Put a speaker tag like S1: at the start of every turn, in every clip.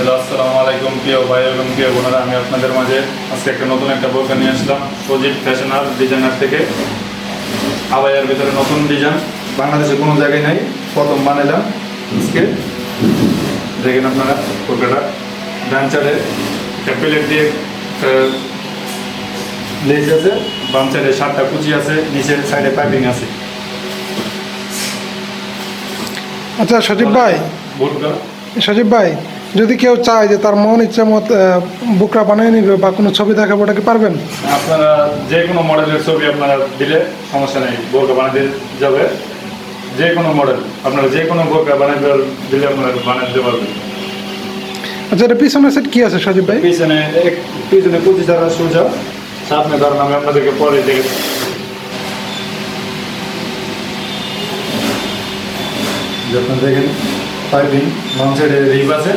S1: Hello, আসসালামু আলাইকুম প্রিয় ভাই এবং প্রিয় বোনেরা। আমি আপনাদের মাঝে আজকে নতুন একটা বোরকা নিয়ে আসলাম সজীব ফ্যাশনার ডিজাইনার থেকে। আবায়ার ভিতরে নতুন ডিজাইন, বাংলাদেশে কোনো জায়গায় নাই, প্রথম বানাইলাম আজকে। দেখেন আপনারা বোরকাটা, ডান সাইডে একটা প্লেট দিয়ে লেস আছে, বাম সাইডে 7টা কুচি আছে, নিচের সাইডে পাইপিং আছে।
S2: আচ্ছা সজীব ভাই, যদি কেউ চায় যে তার মন ইচ্ছা মত বুকরা বানিয়ে নিবে বা কোনো ছবি দেখাবো, ওটা কি পারবেন?
S1: আপনারা যে কোনো মডেলের ছবি আপনারা দিলে সমস্যা নেই, বোরকা বানাতে যাবে। যে কোনো মডেল আপনারা যে কোনো বোরকা বানাতে দিলে আপনারা বানিয়ে দিতে পারবেন।
S2: আচ্ছা, এটা পিছনের সেট কি আছে সজীব ভাই?
S1: পিছনে 25 দ্বারা সোজা, সামনে কারণ আমি আপনাদেরকে পরে দেখে যখন দেখেন পাইপিং, বাম সাইডে রিপ আছে,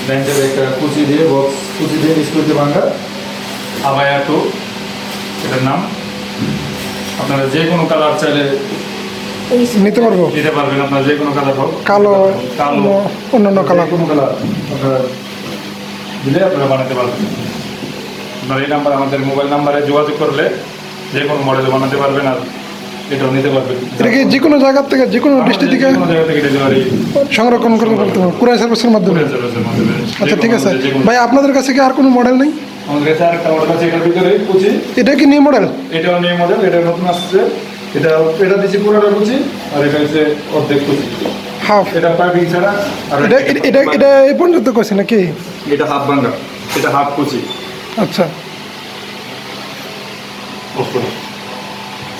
S1: ডান সাইডে একটা কুচি দিয়ে বক্স, কুচি দিয়ে স্কুলতে ভাঙা আবায়া টু, এটার নাম। আপনারা যে কোনো কালার চাইলে
S2: নিতে পারবো,
S1: দিতে পারবেন। আপনারা যে কোনো কালার হোক,
S2: কালো
S1: কালো
S2: অন্যান্য কালার,
S1: কোনো কালার আপনারা দিলে আপনারা বানাতে পারবেন। আপনার এই নাম্বার, আমাদের মোবাইল নাম্বারে যোগাযোগ করলে যে কোনো মডেল বানাতে পারবেন, আর এটাও নিতে পারবেন।
S2: এটা কি যে কোনো জায়গা থেকে, যে কোনো ডিস্ট্রিক্ট থেকে
S1: কোনো জায়গা থেকে ডেলিভারি
S2: সংরক্ষণ করতে পারতে হবে কুরিয়ার সার্ভিসের মাধ্যমে? আচ্ছা ঠিক আছে ভাই, আপনাদের কাছে কি আর কোনো মডেল নেই?
S1: আমাদের কাছে আরেকটা মডেল আছে, এটার ভিতরে কুচি।
S2: এটা কি নিউ মডেল?
S1: এটাও নিউ মডেল, এটা নতুন আসছে। এটা দিচ্ছি পুরোটা কুচি, আর এটা হচ্ছে অর্ধেক কুচি,
S2: হাফ।
S1: এটা পাইপিং ছাড়া। আর
S2: এটা এটা এটা এই পর্যন্ত করছে নাকি?
S1: এটা হাফ ভাঙা, এটা হাফ কুচি।
S2: আচ্ছা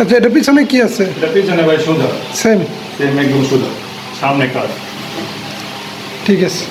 S2: আচ্ছা, এটা পিছনে কি আছে?
S1: এটা পিছনে ভাই সোজা,
S2: সেম
S1: একদম সোজা, সামনে কাজ।
S2: ঠিক আছে।